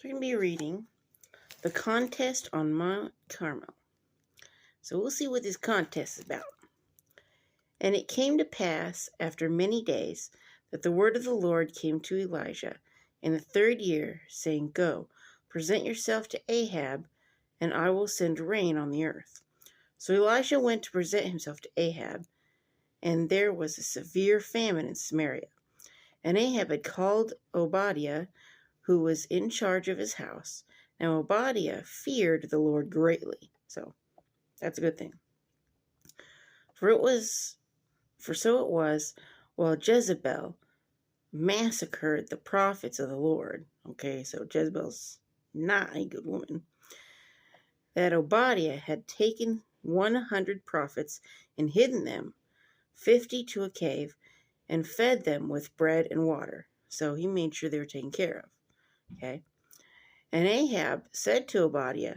So we're going to be reading The Contest on Mount Carmel. So we'll see what this contest is about. And it came to pass after many days that the word of the Lord came to Elijah in the 3rd year, saying, Go, present yourself to Ahab, and I will send rain on the earth. So Elijah went to present himself to Ahab, and there was a severe famine in Samaria. And Ahab had called Obadiah, who was in charge of his house. Now Obadiah feared the Lord greatly. So that's a good thing. For so it was, while Jezebel massacred the prophets of the Lord. Okay, so Jezebel's not a good woman. That Obadiah had taken 100 prophets and hidden them, 50 to a cave, and fed them with bread and water. So he made sure they were taken care of. Okay. And Ahab said to Obadiah,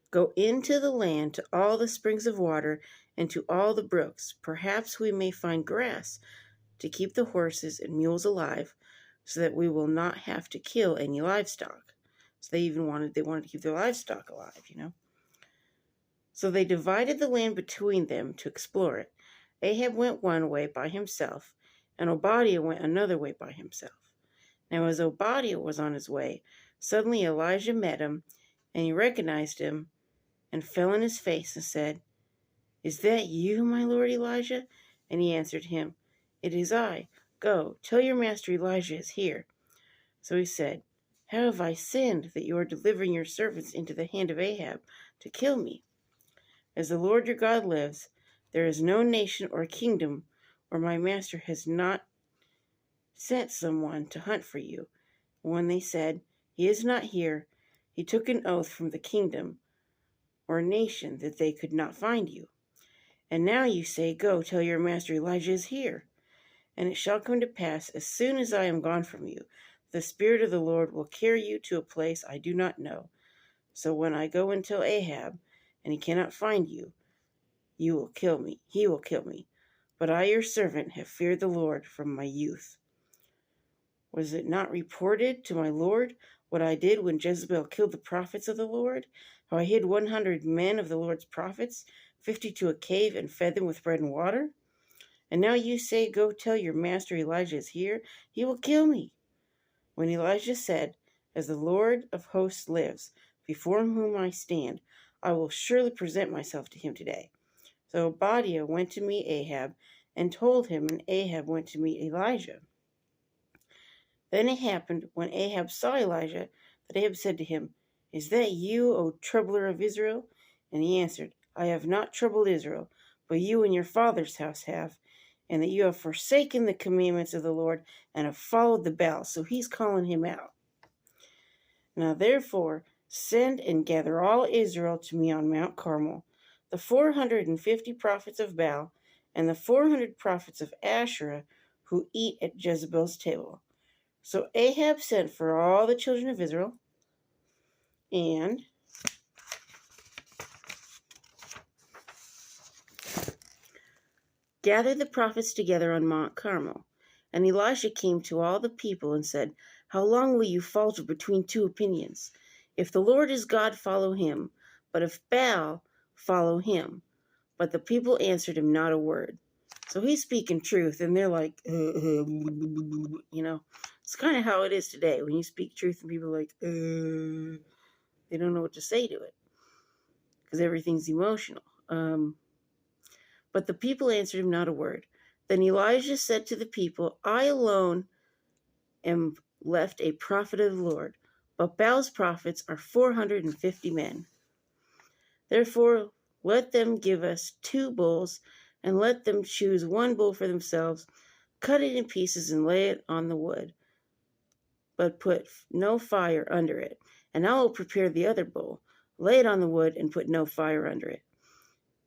Go into the land to all the springs of water and to all the brooks. Perhaps we may find grass to keep the horses and mules alive, so that we will not have to kill any livestock. So they wanted to keep their livestock alive, So they divided the land between them to explore it. Ahab went one way by himself, and Obadiah went another way by himself. Now as Obadiah was on his way, suddenly Elijah met him, and he recognized him, and fell on his face and said, Is that you, my lord Elijah? And he answered him, It is I. Go, tell your master Elijah is here. So he said, How have I sinned that you are delivering your servants into the hand of Ahab to kill me? As the Lord your God lives, there is no nation or kingdom where my master has not sent someone to hunt for you. When they said, He is not here, he took an oath from the kingdom or nation that they could not find you. And now you say, Go, tell your master Elijah is here. And it shall come to pass, as soon as I am gone from you, the Spirit of the Lord will carry you to a place I do not know. So when I go and tell Ahab, and he cannot find you, he will kill me. But I, your servant, have feared the Lord from my youth. Was it not reported to my Lord what I did when Jezebel killed the prophets of the Lord? How I hid 100 men of the Lord's prophets, 50 to a cave, and fed them with bread and water? And now you say, Go tell your master Elijah is here. He will kill me. When Elijah said, As the Lord of hosts lives, before whom I stand, I will surely present myself to him today. So Obadiah went to meet Ahab and told him, and Ahab went to meet Elijah. Then it happened, when Ahab saw Elijah, that Ahab said to him, Is that you, O troubler of Israel? And he answered, I have not troubled Israel, but you and your father's house have, and that you have forsaken the commandments of the Lord and have followed the Baal. So he's calling him out. Now therefore, send and gather all Israel to me on Mount Carmel, the 450 prophets of Baal, and the 400 prophets of Asherah, who eat at Jezebel's table. So Ahab sent for all the children of Israel, and gathered the prophets together on Mount Carmel. And Elisha came to all the people and said, How long will you falter between two opinions? If the Lord is God, follow him. But if Baal, follow him. But the people answered him not a word. So he's speaking truth, and they're like, It's kind of how it is today. When you speak truth and people are like, they don't know what to say to it. Because everything's emotional. But the people answered him not a word. Then Elijah said to the people, I alone am left a prophet of the Lord, but Baal's prophets are 450 men. Therefore, let them give us 2 bulls, and let them choose 1 bull for themselves, cut it in pieces and lay it on the wood, but put no fire under it. And I will prepare the other bull, lay it on the wood, and put no fire under it.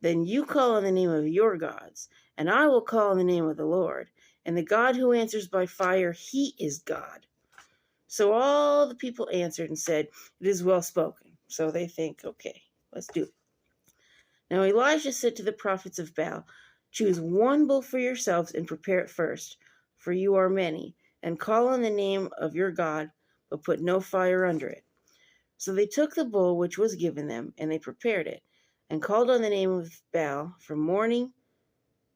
Then you call on the name of your gods, and I will call on the name of the Lord. And the God who answers by fire, he is God. So all the people answered and said, It is well spoken. So they think, okay, let's do it. Now Elijah said to the prophets of Baal, Choose 1 bull for yourselves and prepare it first, for you are many, and call on the name of your God, but put no fire under it. So they took the bull which was given them, and they prepared it, and called on the name of Baal from morning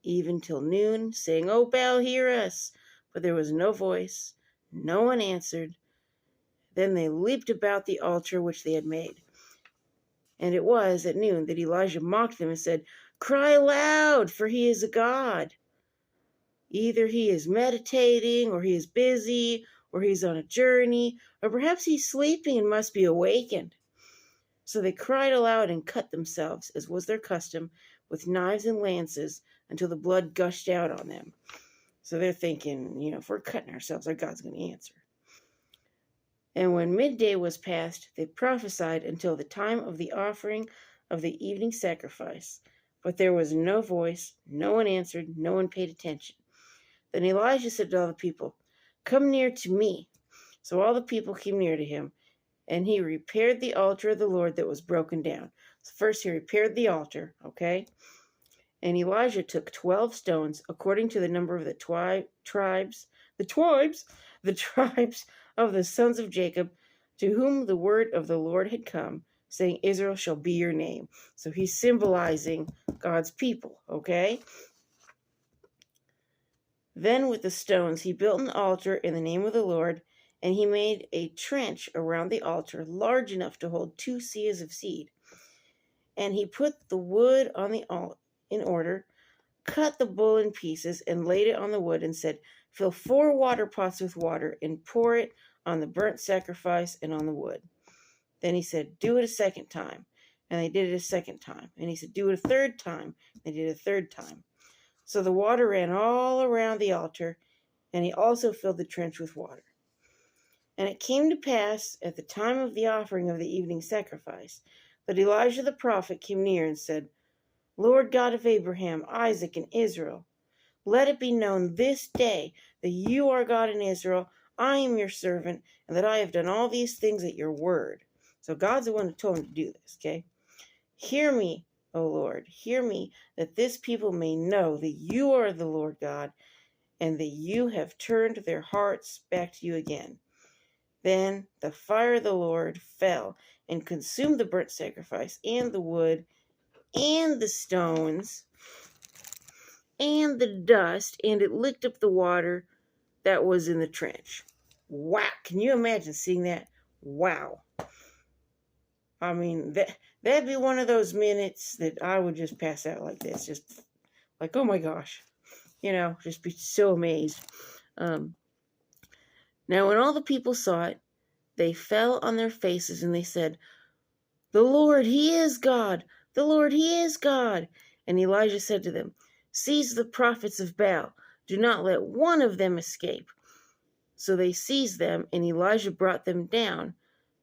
even till noon, saying, O Baal, hear us. But there was no voice, no one answered. Then they leaped about the altar which they had made. And it was at noon that Elijah mocked them and said, Cry aloud, for he is a god. Either he is meditating, or he is busy, or he's on a journey, or perhaps he's sleeping and must be awakened. So they cried aloud and cut themselves, as was their custom, with knives and lances, until the blood gushed out on them. So they're thinking, if we're cutting ourselves, our God's going to answer. And when midday was past, they prophesied until the time of the offering of the evening sacrifice. But there was no voice, no one answered, no one paid attention. Then Elijah said to all the people, Come near to me. So all the people came near to him, and he repaired the altar of the Lord that was broken down. So first he repaired the altar, okay? And Elijah took 12 stones, according to the number of the tribes of the sons of Jacob, to whom the word of the Lord had come, saying, Israel shall be your name. So he's symbolizing God's people, okay? Then with the stones he built an altar in the name of the Lord, and he made a trench around the altar large enough to hold 2 seahs of seed. And he put the wood on the altar in order, cut the bull in pieces, and laid it on the wood, and said, Fill 4 water pots with water, and pour it on the burnt sacrifice and on the wood. Then he said, Do it a second time. And they did it a second time. And he said, Do it a third time. They did it a third time. So the water ran all around the altar, and he also filled the trench with water. And it came to pass at the time of the offering of the evening sacrifice that Elijah the prophet came near and said, Lord God of Abraham, Isaac, and Israel, let it be known this day that you are God in Israel, I am your servant, and that I have done all these things at your word. So God's the one who told him to do this, okay? Hear me, O Lord, hear me, that this people may know that you are the Lord God, and that you have turned their hearts back to you again. Then the fire of the Lord fell and consumed the burnt sacrifice and the wood and the stones and the dust, and it licked up the water that was in the trench. Wow. Can you imagine seeing that? Wow. I mean, that'd be one of those minutes that I would just pass out like this. Just like, oh my gosh. Just be so amazed. Now, when all the people saw it, they fell on their faces and they said, The Lord, he is God. The Lord, he is God. And Elijah said to them, Seize the prophets of Baal. Do not let one of them escape. So they seized them, and Elijah brought them down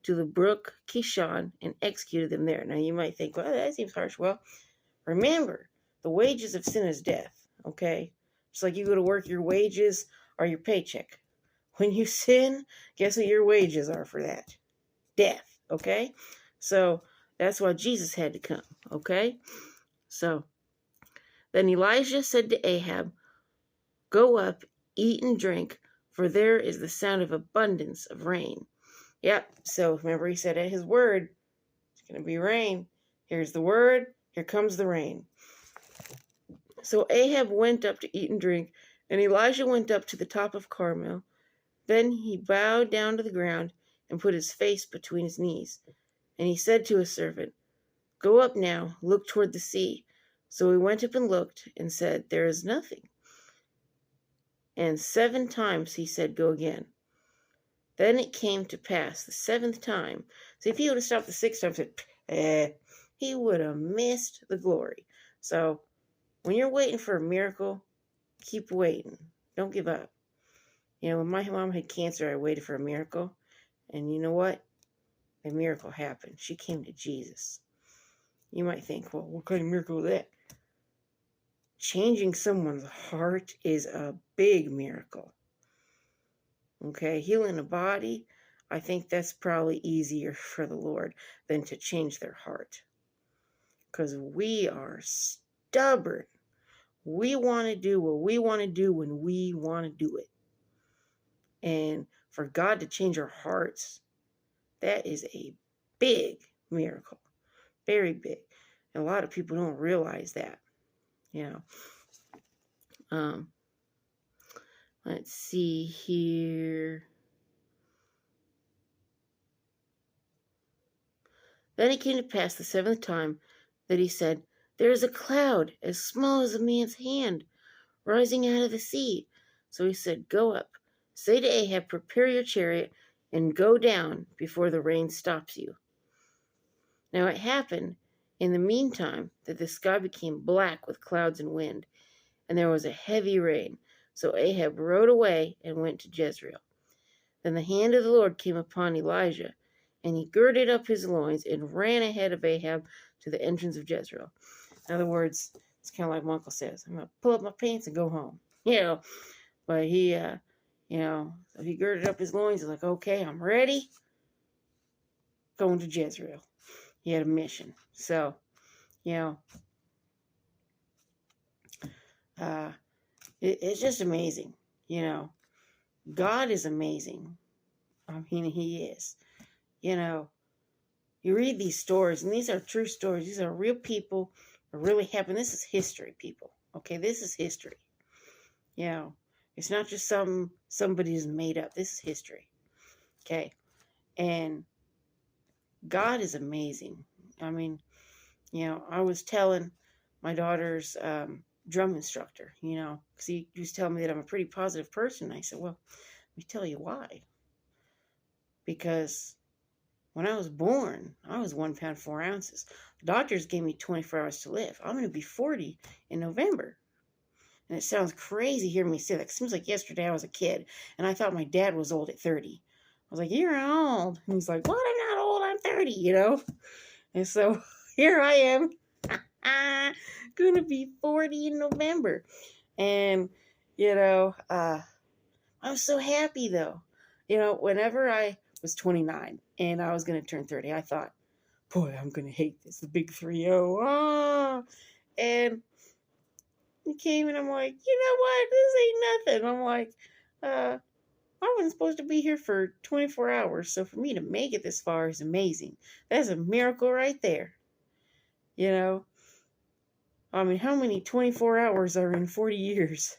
to the brook Kishon and executed them there. Now you might think, well, that seems harsh. Well, remember, the wages of sin is death, okay? Just like you go to work, your wages are your paycheck. When you sin, guess what your wages are for that? Death, okay? So that's why Jesus had to come, okay? So then Elijah said to Ahab, Go up, eat and drink, for there is the sound of abundance of rain. Yep, so remember he said at his word, it's going to be rain. Here's the word, here comes the rain. So Ahab went up to eat and drink, and Elijah went up to the top of Carmel. Then he bowed down to the ground and put his face between his knees. And he said to his servant, Go up now, look toward the sea. So he went up and looked and said, There is nothing. And 7 times he said, Go again. Then it came to pass the 7th time. So if he would have stopped the 6th time and said, he would have missed the glory. So when you're waiting for a miracle, keep waiting. Don't give up. When my mom had cancer, I waited for a miracle. And you know what? A miracle happened. She came to Jesus. You might think, well, what kind of miracle is that? Changing someone's heart is a big miracle. Okay, healing a body, I think that's probably easier for the Lord than to change their heart. Because we are stubborn. We want to do what we want to do when we want to do it. And for God to change our hearts, that is a big miracle. Very big. And a lot of people don't realize that, you know. Let's see here. Then it came to pass the seventh time that he said, "There is a cloud as small as a man's hand rising out of the sea." So he said, "Go up, say to Ahab, prepare your chariot, and go down before the rain stops you." Now it happened in the meantime that the sky became black with clouds and wind, and there was a heavy rain. So Ahab rode away and went to Jezreel. Then the hand of the Lord came upon Elijah, and he girded up his loins and ran ahead of Ahab to the entrance of Jezreel. In other words, it's kind of like my uncle says, "I'm going to pull up my pants and go home." But so he girded up his loins. He's like, "Okay, I'm ready." Going to Jezreel. He had a mission. So, it's just amazing. God is amazing. I mean, he is. You read these stories, and these are true stories. These are real people who really happened. This is history, people. Okay, this is history. It's not just somebody's made up. This is history. Okay, and God is amazing. I mean, I was telling my daughter's drum instructor, because he was telling me that I'm a pretty positive person. I said, "Well, let me tell you why. Because when I was born, I was 1 pound 4 ounces. The doctors gave me 24 hours to live. I'm going to be 40 in November." And it sounds crazy hearing me say that. It seems like yesterday I was a kid, and I thought my dad was old at 30. I was like, "You're old." And he's like, "What? I'm not old. I'm 30, And so here I am, going to be 40 in November. And, I'm so happy, though. Whenever I was 29 and I was going to turn 30, I thought, "Boy, I'm going to hate this, the big 3-0. And he came and I'm like, "You know what? This ain't nothing." I'm like, I wasn't supposed to be here for 24 hours. So for me to make it this far is amazing. That's a miracle right there. I mean, how many 24 hours are in 40 years?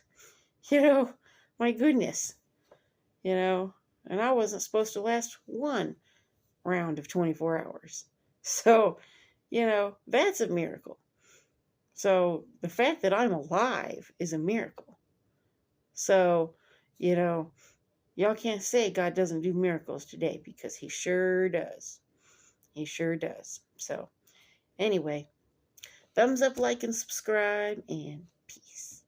My goodness. And I wasn't supposed to last one round of 24 hours. So, that's a miracle. So the fact that I'm alive is a miracle. So, y'all can't say God doesn't do miracles today, because he sure does. He sure does. So anyway, thumbs up, like, and subscribe, and peace.